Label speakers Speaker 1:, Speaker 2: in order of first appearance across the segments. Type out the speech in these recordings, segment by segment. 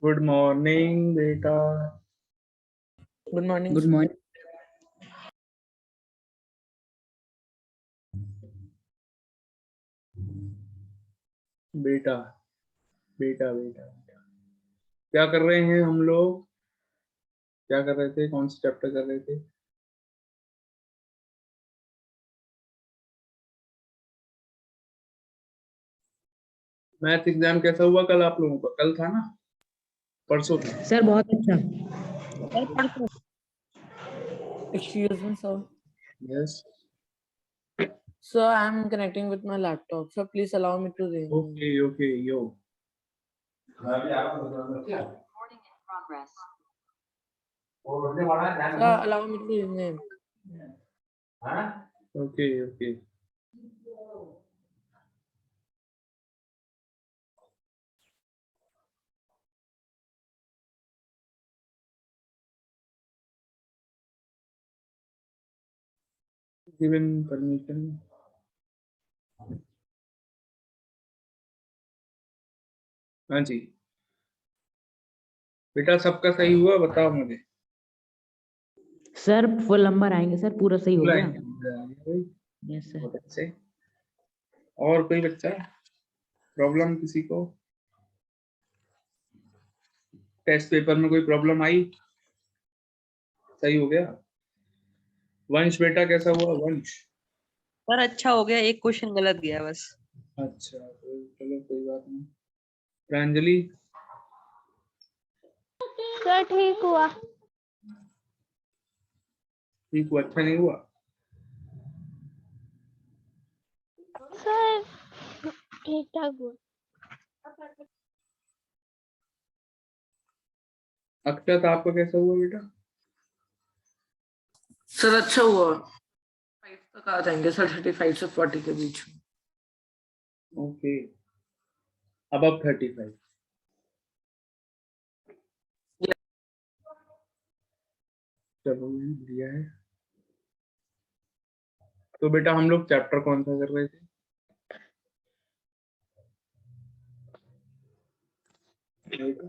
Speaker 1: Good morning बेटा।
Speaker 2: Good morning.
Speaker 3: Good morning.
Speaker 1: बेटा बेटा बेटा क्या कर रहे हैं हम लोग? क्या कर रहे थे? कौन से चैप्टर कर रहे थे? मैथ एग्जाम कैसा हुआ कल आप लोगों का? कल था ना? परसों था?
Speaker 3: सर बहुत अच्छा।
Speaker 2: Excuse me, sir.
Speaker 1: Yes.
Speaker 2: Sir, I'm connecting with my laptop. Sir, please allow me to read.
Speaker 1: Okay okay yo.
Speaker 2: Sir, allow me to rename.
Speaker 1: Okay okay. Given permission. हाँ जी बेटा, सबका सही हुआ? बताओ मुझे।
Speaker 3: सर फुल नंबर आएंगे sir, पूरा सही हो गया। Yes sir.
Speaker 1: बहुत अच्छे। और कोई बच्चा प्रॉब्लम किसी को? टेस्ट पेपर में कोई प्रॉब्लम आई? सही हो गया? वंश बेटा कैसा हुआ? वंश
Speaker 4: सर अच्छा हो गया, एक क्वेश्चन गलत गया बस।
Speaker 1: अच्छा तो चलो कोई बात नहीं। प्रांजलि
Speaker 5: सर ठीक हुआ।
Speaker 1: ठीक हुआ? अच्छा नहीं हुआ?
Speaker 5: सर ठीक ठाक हुआ।
Speaker 1: अक्षत आपका कैसा हुआ बेटा?
Speaker 2: सर अच्छा हुआ। 5 तक आ जाएंगे सर, 35 से 40 के बीच में।
Speaker 1: ओके अब 35। चलो दिया है। तो बेटा हम लोग चैप्टर कौन सा कर रहे थे? बेटा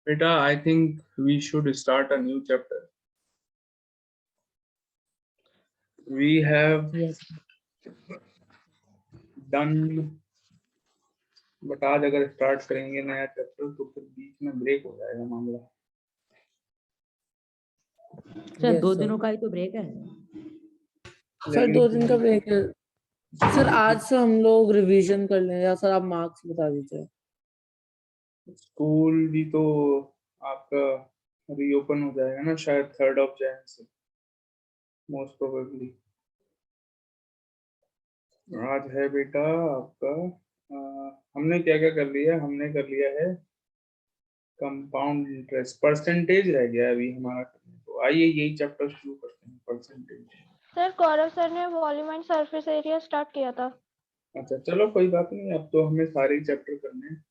Speaker 1: बेटा I think we should start a new chapter. We have
Speaker 3: yes
Speaker 1: done, but आज अगर स्टार्ट करेंगे नया चैप्टर तो फिर बीच में ब्रेक हो जाएगा मामला।
Speaker 3: Sir
Speaker 2: Yes,
Speaker 3: 2
Speaker 2: sir.
Speaker 3: दिनों का ही तो ब्रेक है।
Speaker 2: सर 2 दिन का ब्रेक है। सर आज से हम लोग रिवीजन कर लें, या सर आप मार्क्स बता दीजिए।
Speaker 1: स्कूल भी तो आपका रीओपन हो जाएगा ना शायद 3rd ऑफ जैन से, मोस्ट प्रोबेबली। आज है बेटा आपका हमने क्या क्या कर लिया? हमने कर लिया है कंपाउंड इंटरेस्ट, परसेंटेज रह गया अभी हमारा करने। तो आइए यही चैप्टर शुरू करते हैं, परसेंटेज।
Speaker 5: सर गौरव सर ने volume and surface area start किया था।
Speaker 1: अच्छा चलो कोई बात नहीं, अब तो हमें सारे चैप्टर करने हैं।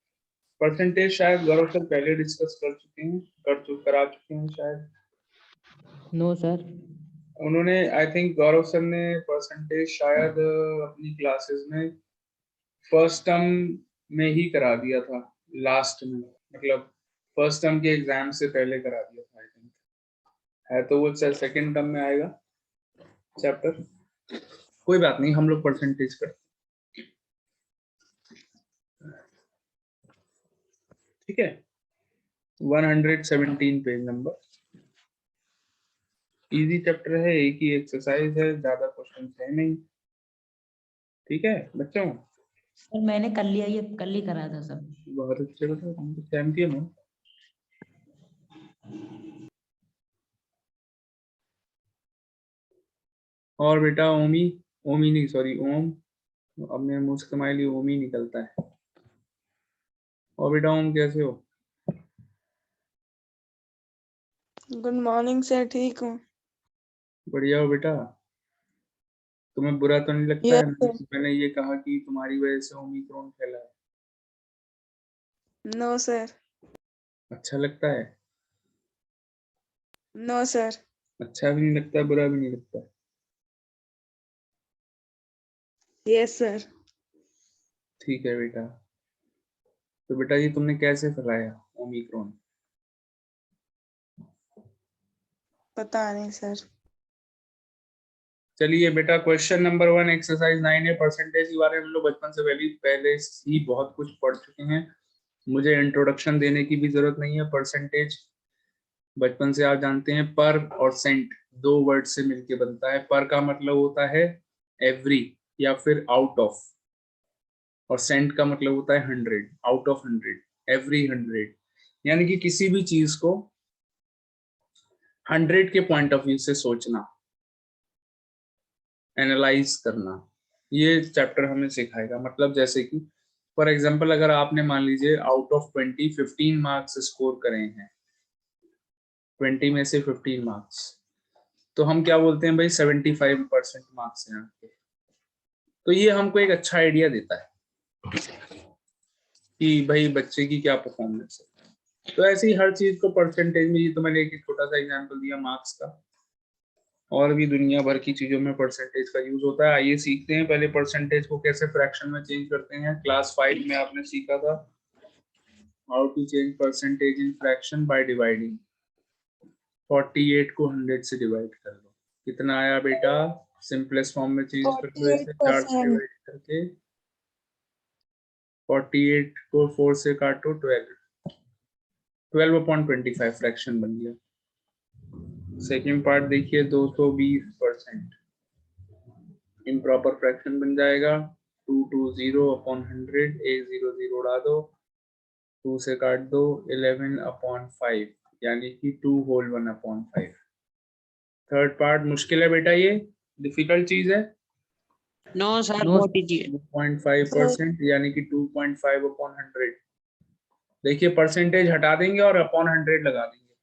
Speaker 1: परसेंटेज शायद गौरव सर पहले डिस्कस कर चुके हैं, करा चुके हैं शायद।
Speaker 3: No sir.
Speaker 1: उन्होंने आई थिंक गौरव सर ने परसेंटेज शायद अपनी क्लासेस में फर्स्ट टर्म में ही करा दिया था, लास्ट में, मतलब फर्स्ट टर्म के एग्जाम से पहले करा दिया था आई थिंक, है तो वो सेकंड टर्म में आएगा चैप्टर। कोई बात नहीं, हम लोग परसेंटेज करते, ठीक है। 117 पेज नंबर, इजी चैप्टर है, एक ही एक्सरसाइज है, ज्यादा क्वेश्चन है नहीं, ठीक है बच्चों।
Speaker 3: सर मैंने कर लिया, ये कल ही करा था सब।
Speaker 1: बहुत अच्छे, बताओ तुम तो चैंपियन हो। और बेटा ओमी, ओमी नहीं सॉरी ओम, अब मेरे मुंह से तुम्हारे लिए ओमी निकलता है। और बेटा ओम कैसे हो?
Speaker 6: गुड मॉर्निंग सर, ठीक हूँ।
Speaker 1: बढ़िया हो बेटा? तुम्हें बुरा तो नहीं लगता
Speaker 6: यस
Speaker 1: है
Speaker 6: सर।
Speaker 1: मैंने ये कहा कि तुम्हारी वजह से ओमिक्रॉन फैला है?
Speaker 6: No sir.
Speaker 1: अच्छा लगता है?
Speaker 6: No sir.
Speaker 1: अच्छा भी नहीं लगता, बुरा भी नहीं लगता?
Speaker 6: Yes sir.
Speaker 1: ठीक है बेटा। तो बेटा ये तुमने कैसे फैलाया ओमिक्रॉन?
Speaker 6: पता नहीं सर।
Speaker 1: चलिए बेटा, क्वेश्चन नंबर 1 एक्सरसाइज 9 है। परसेंटेज के बारे में हम लोग बचपन से पहले ही बहुत कुछ पढ़ चुके हैं, मुझे इंट्रोडक्शन देने की भी जरूरत नहीं है। परसेंटेज बचपन से आप जानते हैं, पर और सेंट दो वर्ड से मिलके बनता है। पर का मतलब होता है एवरी या फिर आउट ऑफ, और सेंट का मतलब होता है 100, आउट ऑफ 100, एवरी 100, यानी कि किसी भी चीज को 100 के पॉइंट ऑफ व्यू से सोचना, एनालाइज करना, ये चैप्टर हमें सिखाएगा। मतलब जैसे कि फॉर एग्जांपल अगर आपने मान लीजिए आउट ऑफ 20 15 मार्क्स स्कोर करे हैं, 20 में से 15 मार्क्स, तो हम क्या बोलते हैं भाई 75% मार्क्स हैं आपके। तो ये हमको एक अच्छा आइडिया देता है कि भाई बच्चे की क्या परफॉर्मेंस है। तो ऐसे ही हर चीज को परसेंटेज में, ये तो मैंने एक छोटा सा एग्जांपल दिया मार्क्स का, और भी दुनिया भर की चीजों में परसेंटेज का यूज होता है। आइए सीखते हैं पहले परसेंटेज को कैसे फ्रैक्शन में चेंज करते हैं। क्लास 5 में आपने सीखा था how to change percentage in fraction by dividing. 48 को 100 से डिवाइड कर लो, कितना आया बेटा? सिंपलेस्ट फॉर्म में चेंज कर लो इसे, 4 से
Speaker 6: 48%।
Speaker 1: डिवाइड करके 48 को 4 से काटो, 12/25 फ्रैक्शन बन गया। सेकंड पार्ट देखिए, 220% इम्प्रॉपर फ्रैक्शन बन जाएगा। 220/100, एक 0 उड़ा दो, 2 से काट दो, 11/5, यानी कि 2 होल 1/5। थर्ड पार्ट मुश्किल है बेटा, ये डिफिकल्ट चीज है।
Speaker 4: नो सर,
Speaker 3: नो
Speaker 4: बहुत इजी है।
Speaker 1: 2.5% यानी कि 2.5/100। देखिए परसेंटेज हटा देंगे और अपॉन 100 लगा देंगे,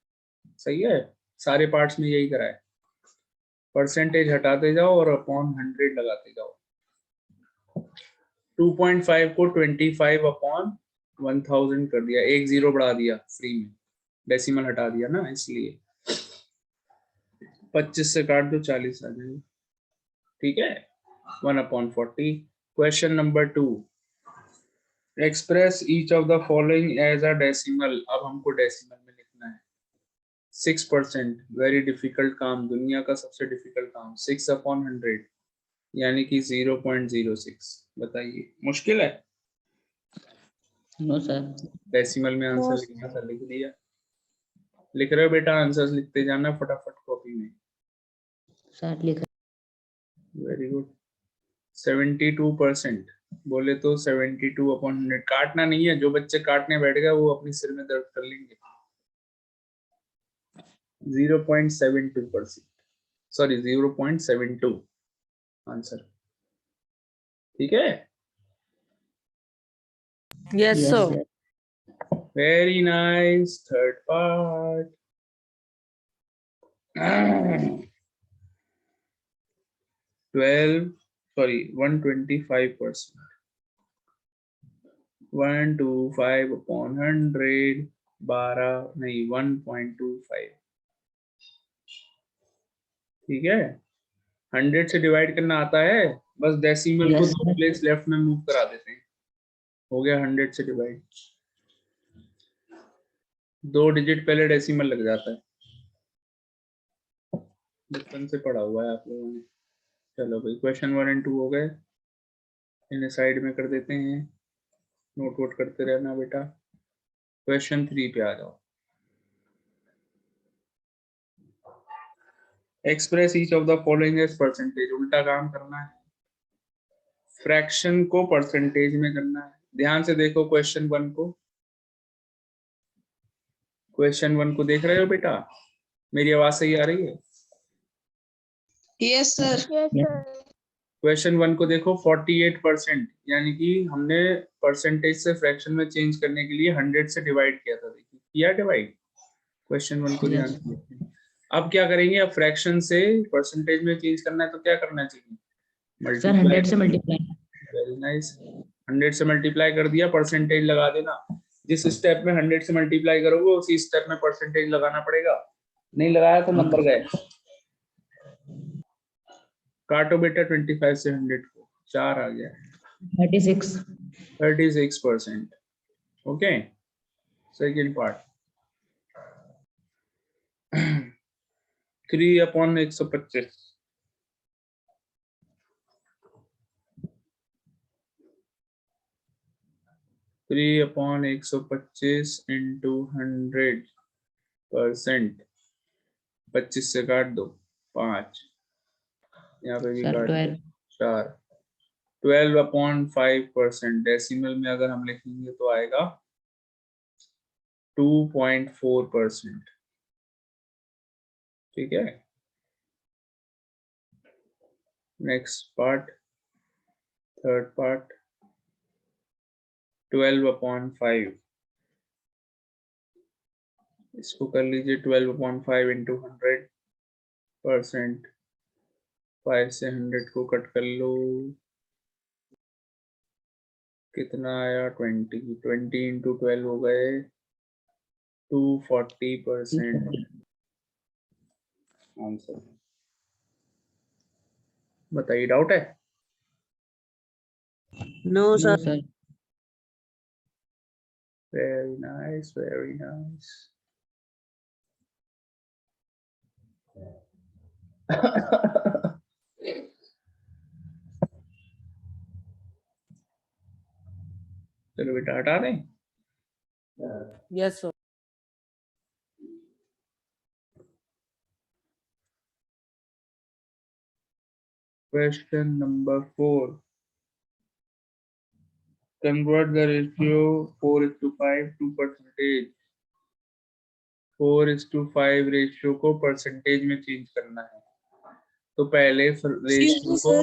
Speaker 1: सही है। सारे पार्ट्स में यही करा है, परसेंटेज हटाते जाओ और अपॉन 100 लगाते जाओ। 2.5 को 25/1000 कर दिया, एक 0 बढ़ा दिया फ्री में, डेसिमल हटा दिया ना, इसलिए 25 से काट दो, 40 आ जाएगा, ठीक है। 1/40। Question number 2, express each of the following as a decimal. अब हमको डेसिमल में लिखना है। 6%, वेरी डिफिकल्ट काम, दुनिया का सबसे डिफिकल्ट काम। 6/100 यानी कि 0.06। बताइए मुश्किल है?
Speaker 3: No sir.
Speaker 1: डेसिमल में आंसर लिखना था, लिख दिया। लिख रहे हो बेटा? आंसर्स लिखते जाना फटाफट कॉपी में।
Speaker 3: सर लिखा।
Speaker 1: Very good. 72% बोले तो 72/100। काटना नहीं है, जो बच्चे काटने बैठ गए वो अपनी सिर में दर्द कर लेंगे। 0.72%, सॉरी 0.72 आंसर, ठीक है।
Speaker 2: Yes,
Speaker 3: yes
Speaker 2: sir.
Speaker 3: Sir.
Speaker 1: Very nice. Third part, 125%। 125/100 12 नहीं 1.25। ठीक है, 100 से डिवाइड करना आता है, बस डेसिमल को
Speaker 3: Yes,
Speaker 1: दो
Speaker 3: sir.
Speaker 1: प्लेस लेफ्ट में मूव करा देते हैं, हो गया 100 से डिवाइड। 2 डिजिट पहले डेसिमल लग जाता है, बचपन से पढ़ा हुआ है आप लोगों ने। चलो भाई, क्वेश्चन 1 और 2 हो गए, इन्हें साइड में कर देते हैं, नोट वोट करते रहना बेटा। क्वेश्चन 3 पे आ जाओ। Express each of the following as percentage, उल्टा काम करना है, फ्रैक्शन को परसेंटेज में करना है। ध्यान से देखो क्वेश्चन 1 को, क्वेश्चन 1 को देख रहे हो बेटा, मेरी आवाज सही आ रही है?
Speaker 6: Yes sir.
Speaker 5: Yes
Speaker 3: Yes.
Speaker 5: Sir.
Speaker 1: Question 1 को देखो, 48%, यानी कि हमने परसेंटेज से फ्रैक्शन में चेंज करने के लिए 100 से डिवाइड किया था, देखिए किया डिवाइड। क्वेश्चन 1 को ध्यान
Speaker 3: Yes.
Speaker 1: से देखिए। अब क्या करेंगे, अब फ्रैक्शन से परसेंटेज में चेंज करना है तो क्या करना चाहिए,
Speaker 3: Sir, 100 से multiply.
Speaker 1: वेरी नाइस, 100 से मल्टीप्लाई कर दिया, परसेंटेज लगा देना। जिस स्टेप में 100 से मल्टीप्लाई करोगे उसी स्टेप में परसेंटेज लगाना पड़ेगा, नहीं लगाया तो नंबर गए। काटो बेटा 25 से 100 को, 4 आ गया,
Speaker 3: 36.
Speaker 1: 36%। ओके, सेकेंड पार्ट, 3/125, 3/125 इंटू 100%, 25 से काट दो 5, यहाँ पे भी
Speaker 3: Sir,
Speaker 1: काट दो
Speaker 3: 12.
Speaker 1: 4, 12/5%, डेसिमल में अगर हम लिखेंगे तो आएगा 2.4%। ठीक है, नेक्स्ट पार्ट, थर्ड पार्ट, 12/5, इसको कर लीजिए 12/5 इंटू 100%, 5 से 100 को कट कर लो, कितना आया 20 इंटू 12 हो गए 240% आंसर। बताइए, डाउट है?
Speaker 4: No,
Speaker 3: No,
Speaker 4: sir.
Speaker 3: sir.
Speaker 1: Very nice, very nice. चलो बेटा हटा दें।
Speaker 2: Yes sir.
Speaker 1: Question number 4. Convert the ratio 4:5 to percentage. 4:5 ratio को परसेंटेज में चेंज करना है, तो पहले रेशियो को,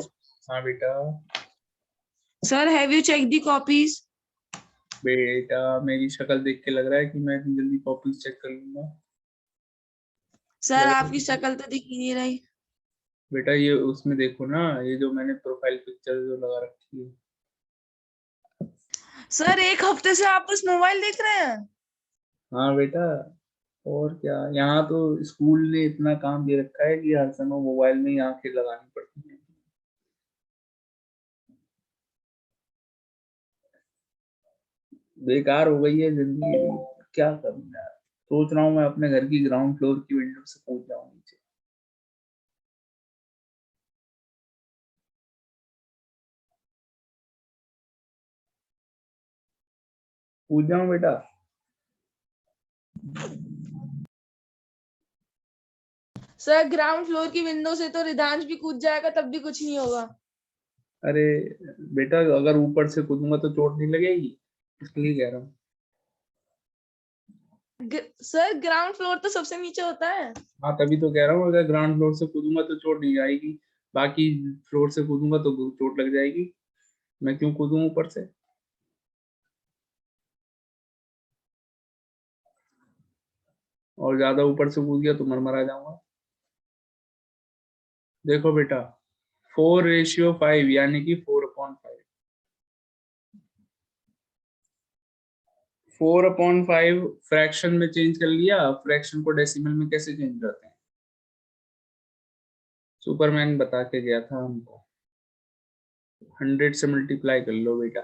Speaker 1: हाँ बेटा।
Speaker 6: Sir have you check the copies?
Speaker 1: बेटा मेरी शक्ल देख के लग रहा है कि मैं इतनी जल्दी कॉपीज चेक कर लूंगा?
Speaker 6: सर आपकी शक्ल तो दिख ही नहीं रही।
Speaker 1: बेटा ये उसमें देखो ना, ये जो मैंने प्रोफाइल पिक्चर जो लगा रखी है।
Speaker 6: सर एक हफ्ते से आप बस मोबाइल देख रहे हैं।
Speaker 1: हाँ बेटा, और क्या, यहाँ तो स्कूल ने इतना काम दे रखा है कि हर समय मोबाइल में ही आंखें लगानी पड़ती हैं। बेकार हो गई है जिंदगी, क्या करूं यार। सोच रहा हूँ मैं अपने घर की ग्राउंड फ्लोर की विंडो से कूद जाऊं नीचे। कूद जाऊं बेटा?
Speaker 6: सर ग्राउंड फ्लोर की विंडो से तो रिदांश भी कूद जाएगा तब भी कुछ नहीं होगा।
Speaker 1: अरे बेटा, अगर ऊपर से कूदूंगा तो चोट नहीं लगेगी, इसलिए कह रहा हूँ।
Speaker 6: सर ग्राउंड फ्लोर तो सबसे नीचे होता है।
Speaker 1: हाँ तभी तो कह रहा हूँ, अगर ग्राउंड फ्लोर से कूदूंगा तो चोट नहीं आएगी, बाकी फ्लोर से कूदूंगा तो चोट लग जाएगी। मैं क्यों कूदूं ऊपर से? और ज्यादा ऊपर से कूद गया तो मरमरा जाऊंगा। देखो बेटा, 4:5 यानी कि 4/5, 4/5 फ्रैक्शन में चेंज कर लिया, फ्रैक्शन को डेसिमल में कैसे चेंज करते हैं? सुपरमैन बता के गया था हमको। 100 से मल्टीप्लाई कर लो बेटा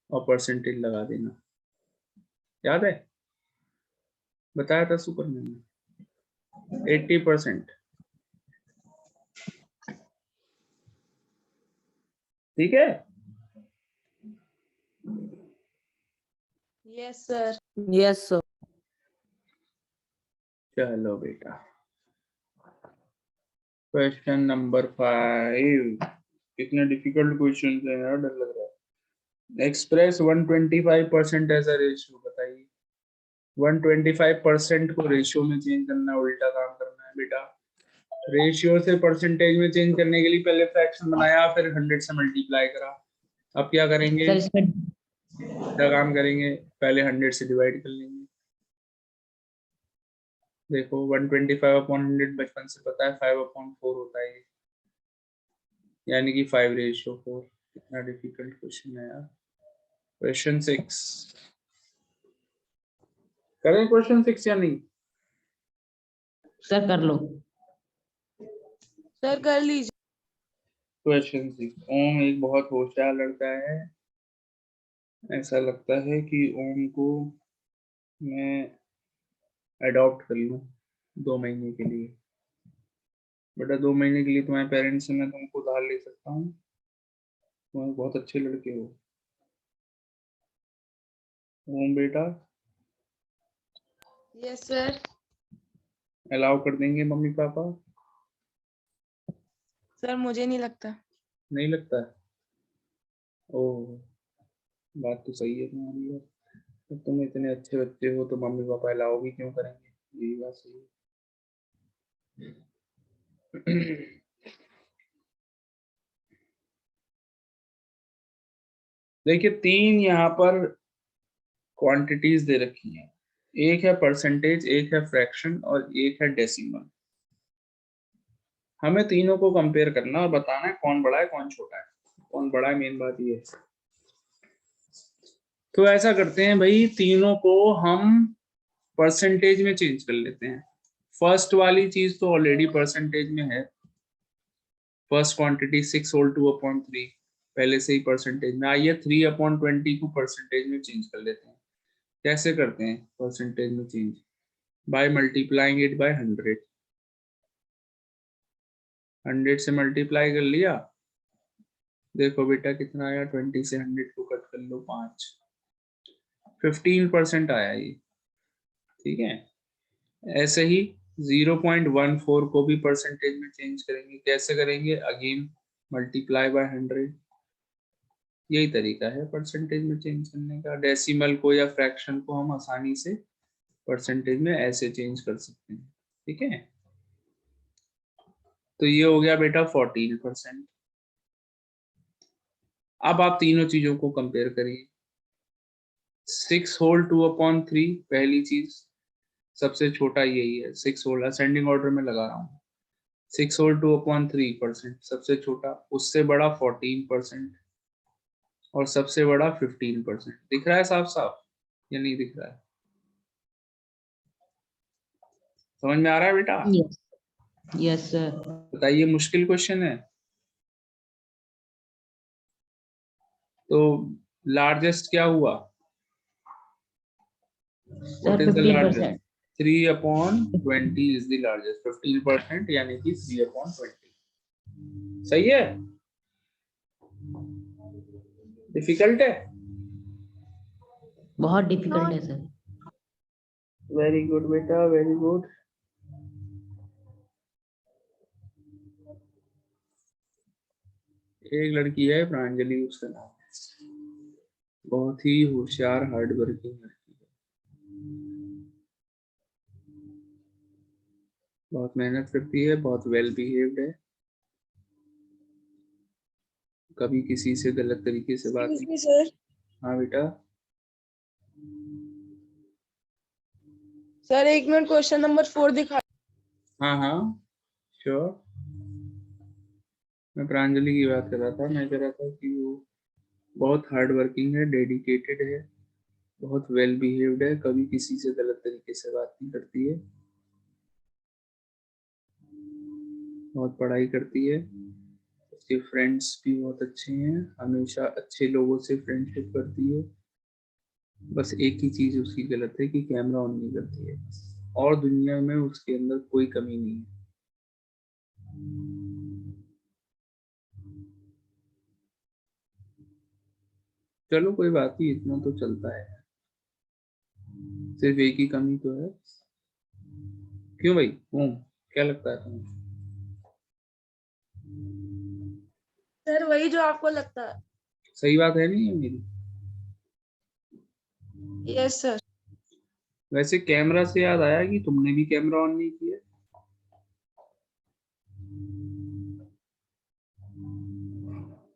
Speaker 1: और परसेंटेज लगा देना, याद है? बताया था सुपरमैन ने 80%। ठीक है,
Speaker 6: यस सर।
Speaker 2: Yes sir.
Speaker 1: चलो बेटा, क्वेश्चन नंबर 5। कितने डिफिकल्ट क्वेश्चन है यार, डर लग रहा है। एक्सप्रेस 125% एज अ रेशियो, बताइए। 125% को रेशियो में चेंज करना है, उल्टा काम करना है बेटा। रेशियो से परसेंटेज में चेंज करने के लिए पहले फ्रैक्शन बनाया, फिर 100 से मल्टीप्लाई करा। अब क्या करेंगे?
Speaker 3: सर इसमें
Speaker 1: क्या काम करेंगे? पहले 100 से डिवाइड कर लेंगे। देखो 125/100 बचपन से पता है 5/4 होता है, यानी कि 5/4। कितना डिफिकल्ट क्वेश्चन है यार। क्वेश्चन 6 करें, क्वेश्चन 6 या नहीं?
Speaker 3: सर कर लो।
Speaker 6: सर कर लीजिए।
Speaker 1: क्वेश्चन 6। ओम एक बहुत होशियार लड़का है। ऐसा लगता है कि ओम को मैं अडॉप्ट कर लूं 2 महीने के लिए। बेटा 2 महीने के लिए तुम्हारे पेरेंट्स से मैं तुमको उधार ले सकता हूँ, तुम बहुत अच्छे लड़के हो। ओम बेटा
Speaker 6: यस सर।
Speaker 1: अलाउ कर देंगे मम्मी पापा?
Speaker 6: सर मुझे नहीं लगता।
Speaker 1: नहीं लगता है? ओह, बात तो सही है तुम्हारी यार। तो तुम इतने अच्छे बच्चे हो तो मम्मी पापा अलाउ भी क्यों करेंगे? यही बात सही है। देखिए 3 यहाँ पर क्वांटिटीज दे रखी हैं, एक है परसेंटेज, एक है फ्रैक्शन और एक है डेसिमल। हमें तीनों को कंपेयर करना और बताना है कौन बड़ा है कौन छोटा है। कौन बड़ा है, मेन बात ये है। तो ऐसा करते हैं भाई, तीनों को हम परसेंटेज में चेंज कर लेते हैं। फर्स्ट वाली चीज तो ऑलरेडी परसेंटेज में है। फर्स्ट क्वांटिटी 6 होल 2/3 पहले से ही परसेंटेज में। आइए 3/20 को परसेंटेज में चेंज कर लेते हैं। कैसे करते हैं परसेंटेज में change? By multiplying it by 100। 100 से मल्टीप्लाई कर लिया, देखो बेटा कितना आया। 20 से 100 को कट कर लो 5, 15% आया ये। ठीक है, ऐसे ही 0.14 को भी परसेंटेज में चेंज करेंगे। कैसे करेंगे? Again multiply by 100। यही तरीका है परसेंटेज में चेंज करने का। डेसिमल को या फ्रैक्शन को हम आसानी से परसेंटेज में ऐसे चेंज कर सकते हैं। ठीक है, तो ये हो गया बेटा 14%। अब आप तीनों चीजों को कंपेयर करिए। 6 होल 2/3 पहली चीज, सबसे छोटा यही है। 6 होल असेंडिंग ऑर्डर में लगा रहा हूँ। 6 होल 2/3% सबसे छोटा, उससे बड़ा 14% और सबसे बड़ा 15%। दिख रहा है साफ साफ या नहीं दिख रहा है? समझ में आ रहा है बेटा?
Speaker 3: Yes yes sir.
Speaker 1: बताइए, मुश्किल क्वेश्चन है? तो लार्जेस्ट क्या हुआ?
Speaker 3: Sir
Speaker 1: What is the
Speaker 3: 15%।
Speaker 1: largest? 3/20 is the largest. 15% यानी कि 3/20। सही है? डिफिकल्ट है?
Speaker 3: बहुत डिफिकल्ट है सर।
Speaker 1: वेरी गुड बेटा, वेरी गुड। एक लड़की है प्रांजलि, उसका नाम, बहुत ही होशियार हार्ड वर्किंग लड़की है, बहुत मेहनत करती है, बहुत वेल बिहेव्ड है, कभी किसी से गलत तरीके से बात नहीं।
Speaker 6: सर।
Speaker 1: हाँ बेटा।
Speaker 6: सर 1 मिनट, क्वेश्चन नंबर 4 दिखा।
Speaker 1: हाँ हाँ श्योर। मैं प्रांजलि की बात कर रहा था। मैं कह रहा था कि वो बहुत हार्ड वर्किंग है, डेडिकेटेड है, बहुत वेल बिहेव्ड है, कभी किसी से गलत तरीके से बात नहीं करती है, बहुत पढ़ाई करती है, उसके फ्रेंड्स भी बहुत अच्छे हैं, हमेशा अच्छे लोगों से फ्रेंडशिप करती है। बस एक ही चीज उसकी गलत है कि कैमरा ऑन नहीं करती है, और दुनिया में उसके अंदर कोई कमी नहीं है। चलो कोई बात नहीं, इतना तो चलता है, सिर्फ एक ही कमी तो है। क्यों भाई, ओम क्या लगता है तुम्हें?
Speaker 6: सर वही जो आपको लगता है।
Speaker 1: सही बात है नहीं है मेरी?
Speaker 6: Yes sir.
Speaker 1: वैसे कैमरा से याद आया कि तुमने भी कैमरा ऑन नहीं किया।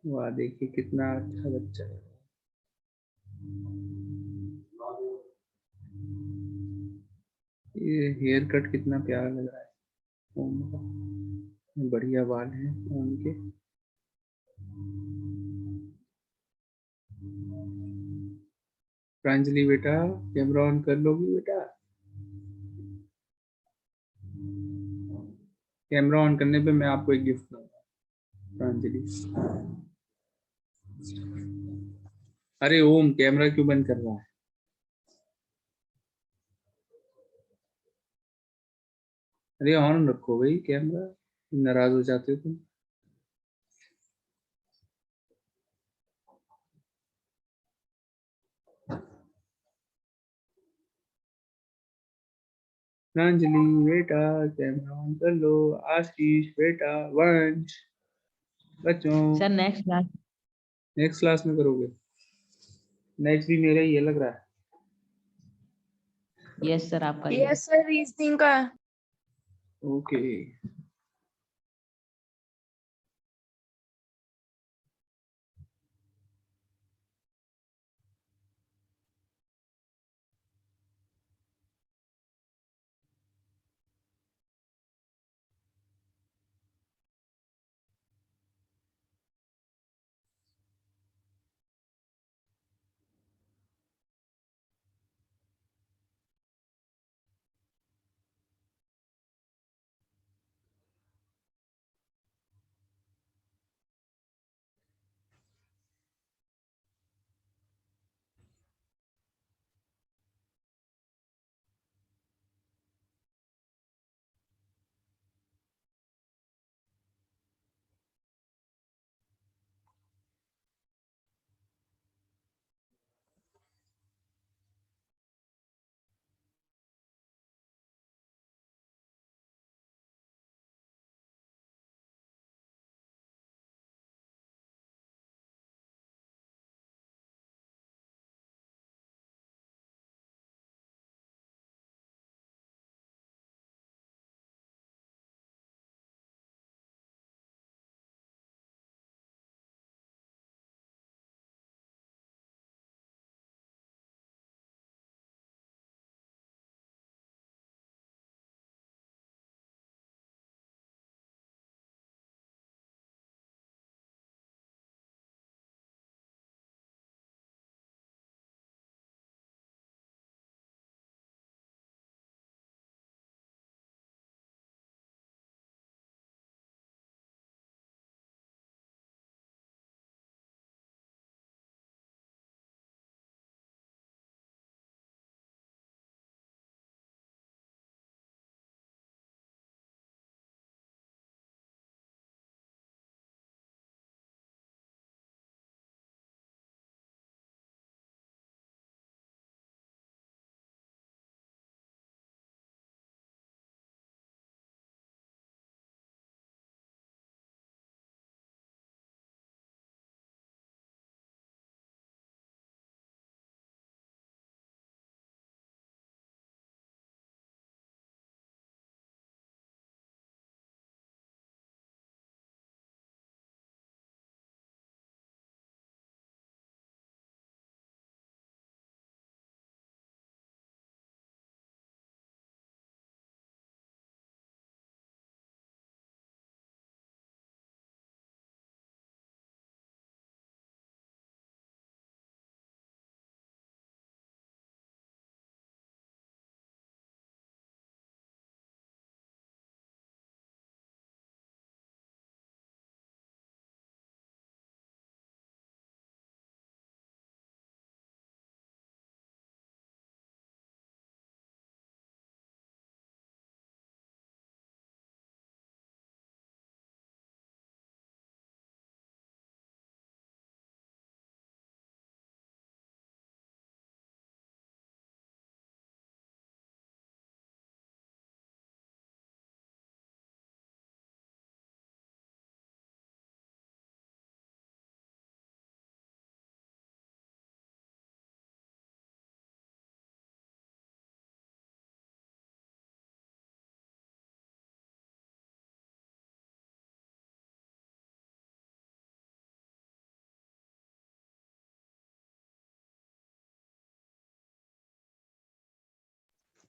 Speaker 1: वाह, देखिए कितना अच्छा बच्चा है। ये हेयर कट कितना प्यारा लग रहा है ओम का, बढ़िया बाल हैं ओम के। प्रांजलि बेटा, कैमरा ऑन कर लोगी बेटा? कैमरा ऑन करने पे मैं आपको एक गिफ्ट दूंगा प्रांजलि। अरे ओम, कैमरा क्यों बंद कर रहा है? अरे ऑन रखो भाई कैमरा, नाराज हो जाते हो तुम। प्रांजलि बेटा कैमरा ऑन कर लो, आशीष बेटा, वंश बच्चों।
Speaker 3: Sir next class.
Speaker 1: Next class में करोगे? नेक्स्ट भी मेरा ही है लग रहा है।
Speaker 3: यस सर आपका ही है।
Speaker 6: यस सर रीजनिंग का है।
Speaker 1: ओके।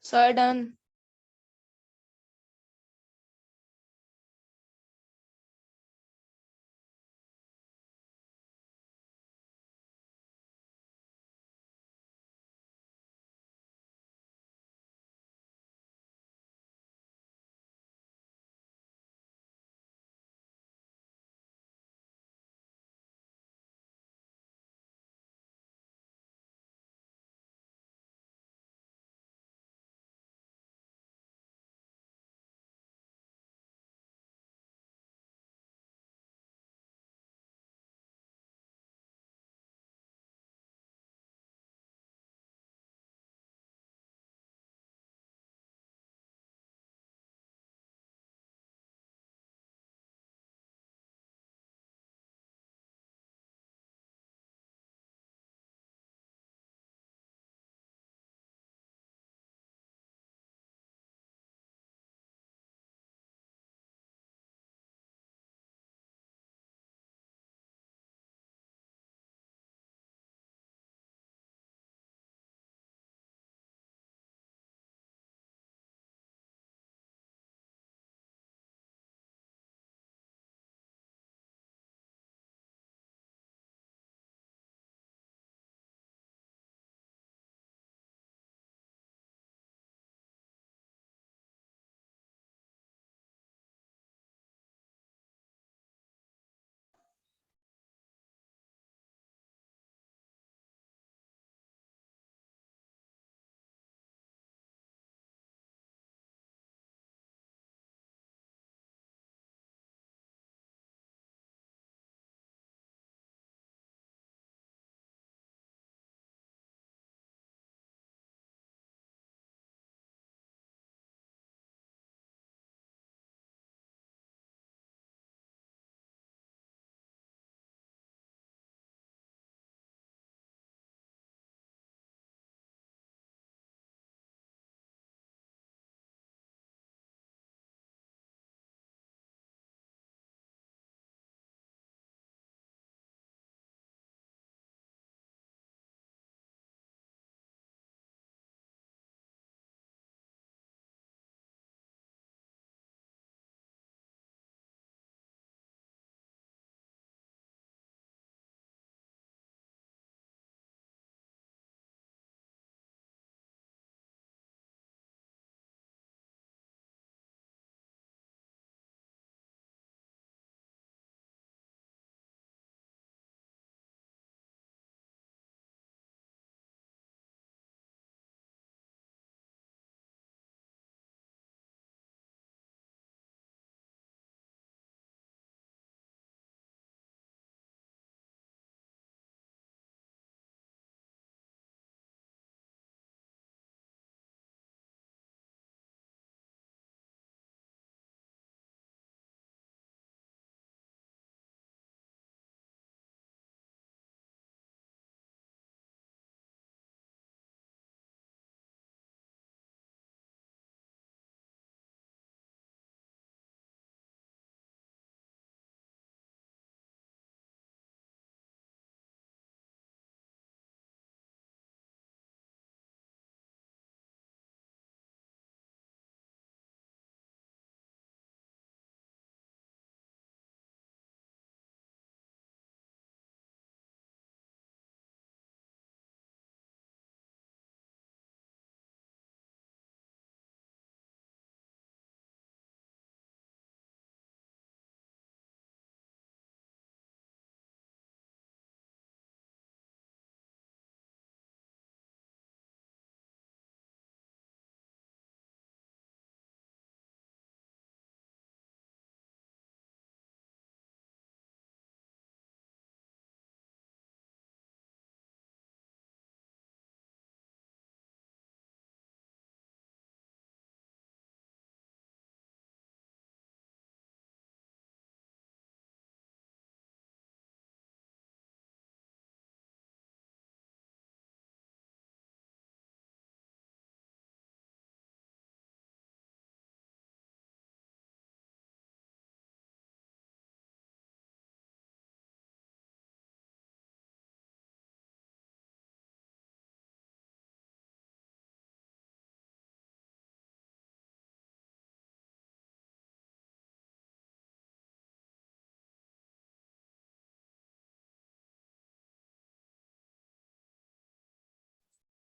Speaker 6: Sir done.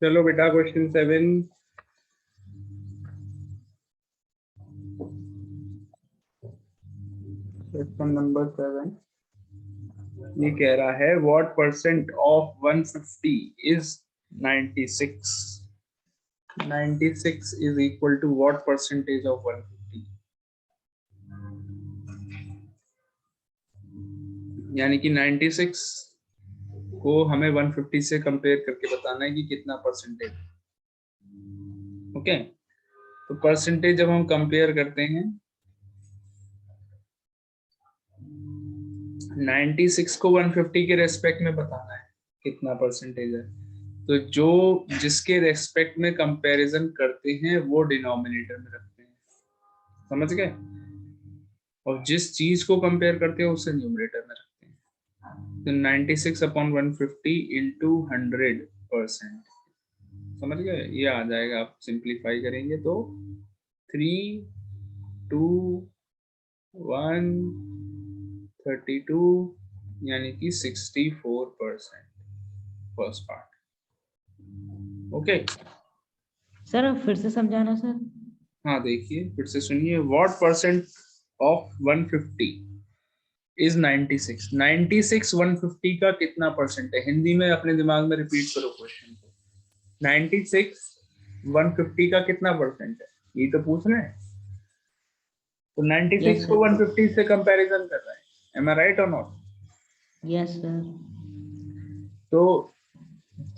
Speaker 1: चलो बेटा क्वेश्चन 7। क्वेश्चन नंबर 7 ये कह रहा है what percent of 150 is 96। 96 is equal to what percentage of 150। यानी कि 96 को हमें 150 से कंपेयर करके बताना है कि कितना परसेंटेज। ओके, तो परसेंटेज जब हम कंपेयर करते हैं 96 को 150 के रेस्पेक्ट में बताना है कितना परसेंटेज है, तो जो जिसके रेस्पेक्ट में कंपैरिजन करते हैं वो डिनोमिनेटर में रखते हैं, समझ गए, और जिस चीज को कंपेयर करते हैं उसे न्यूमरेटर में रखते हैं। तो 96 अपॉन 150 इंटू 100%, समझ गए, ये आ जाएगा। आप सिंप्लीफाई करेंगे तो 3, 2, 1, 32 यानी कि 64% फर्स्ट पार्ट। ओके
Speaker 3: सर आप फिर से समझाना सर।
Speaker 1: हाँ देखिए फिर से सुनिए, व्हाट परसेंट ऑफ 150 इज 96। 96 150 का कितना परसेंट है, हिंदी में अपने दिमाग में रिपीट करो क्वेश्चन को। 96 150 का कितना परसेंट है, ये तो पूछ रहे हैं। तो 96
Speaker 3: Yes,
Speaker 1: को
Speaker 3: sir.
Speaker 1: 150 से कंपैरिजन कर रहा है, एम आई राइट और नॉट?
Speaker 3: Yes sir.
Speaker 1: तो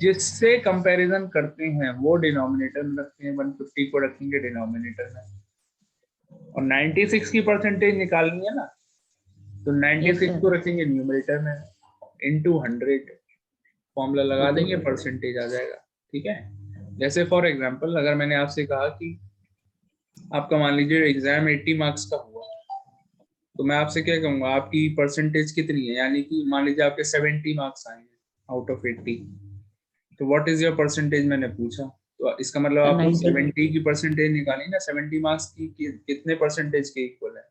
Speaker 1: जिससे कंपैरिजन करते हैं वो डिनोमिनेटर में रखते हैं, 150 को रखेंगे डिनोमिनेटर में, और 96 की परसेंटेज निकालनी है ना, तो 96
Speaker 3: sir.
Speaker 1: को रखेंगे न्यूमरेटर में इनटू 100, फॉर्मूला लगा
Speaker 3: Okay,
Speaker 1: देंगे,
Speaker 3: sir.
Speaker 1: परसेंटेज आ जाएगा। ठीक है, जैसे फॉर एग्जांपल अगर मैंने आपसे कहा कि आपका मान लीजिए एग्जाम 80 मार्क्स का हुआ, तो मैं आपसे क्या कहूंगा आपकी परसेंटेज कितनी है, यानी कि मान लीजिए आपके 70 मार्क्स आएंगे आउट ऑफ 80, तो व्हाट इज योर परसेंटेज मैंने पूछा, तो इसका मतलब
Speaker 3: Sir,
Speaker 1: आपको
Speaker 3: 90.
Speaker 1: 70 की परसेंटेज निकाली ना, 70 मार्क्स की कितने परसेंटेज के इक्वल है,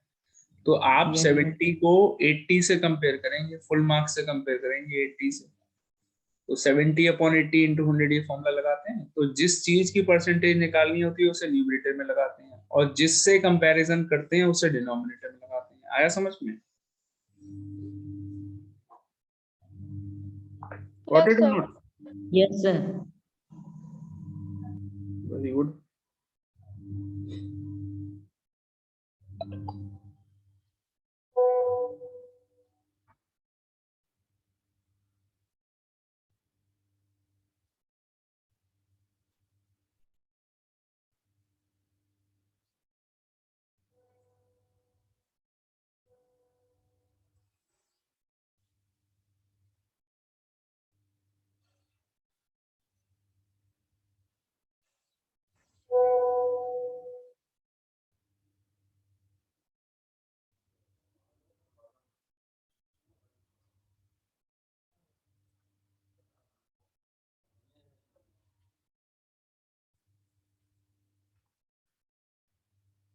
Speaker 1: तो आप
Speaker 3: Yes, sir.
Speaker 1: 70 को 80 से कंपेयर करेंगे, फुल मार्क्स से कंपेयर करेंगे 80 से, तो 70 अपॉन 80 इंटू 100 ये फॉर्मूला लगाते हैं। तो जिस चीज की परसेंटेज निकालनी होती है उसे न्यूमरेटर में लगाते हैं, और जिससे कंपैरिजन करते हैं उसे डिनोमिनेटर में लगाते हैं। आया समझ में? Got it or
Speaker 5: sir.
Speaker 1: not?
Speaker 3: Yes sir.
Speaker 1: Very good.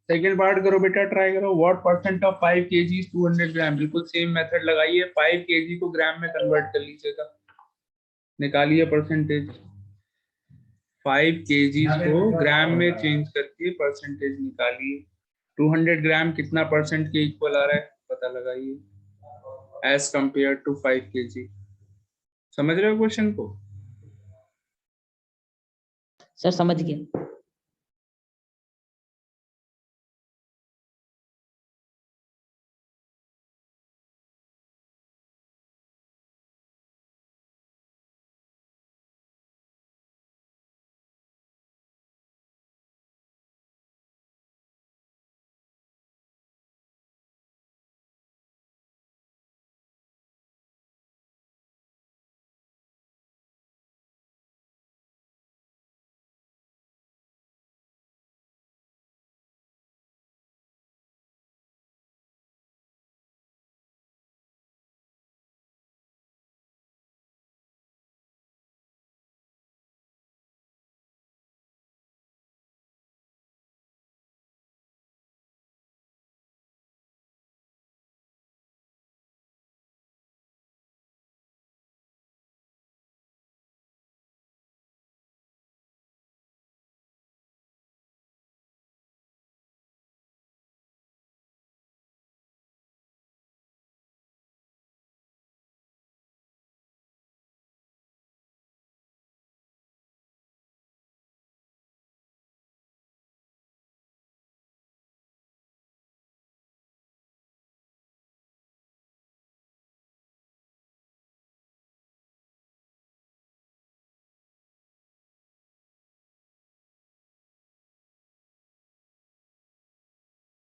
Speaker 1: Second part करो बेटा, ट्राई करो। व्हाट परसेंट ऑफ 5 kg 200 ग्राम, बिल्कुल सेम मेथड लगाइए, 5 kg को ग्राम में कन्वर्ट कर लीजिएगा, निकालिए परसेंटेज। 5 kg को ग्राम में चेंज करके परसेंटेज निकालिए। 200 ग्राम कितना परसेंट के इक्वल आ रहा है पता लगाइए एज कंपेयर टू 5 kg। समझ रहे हो क्वेश्चन को?
Speaker 3: सर समझ गया।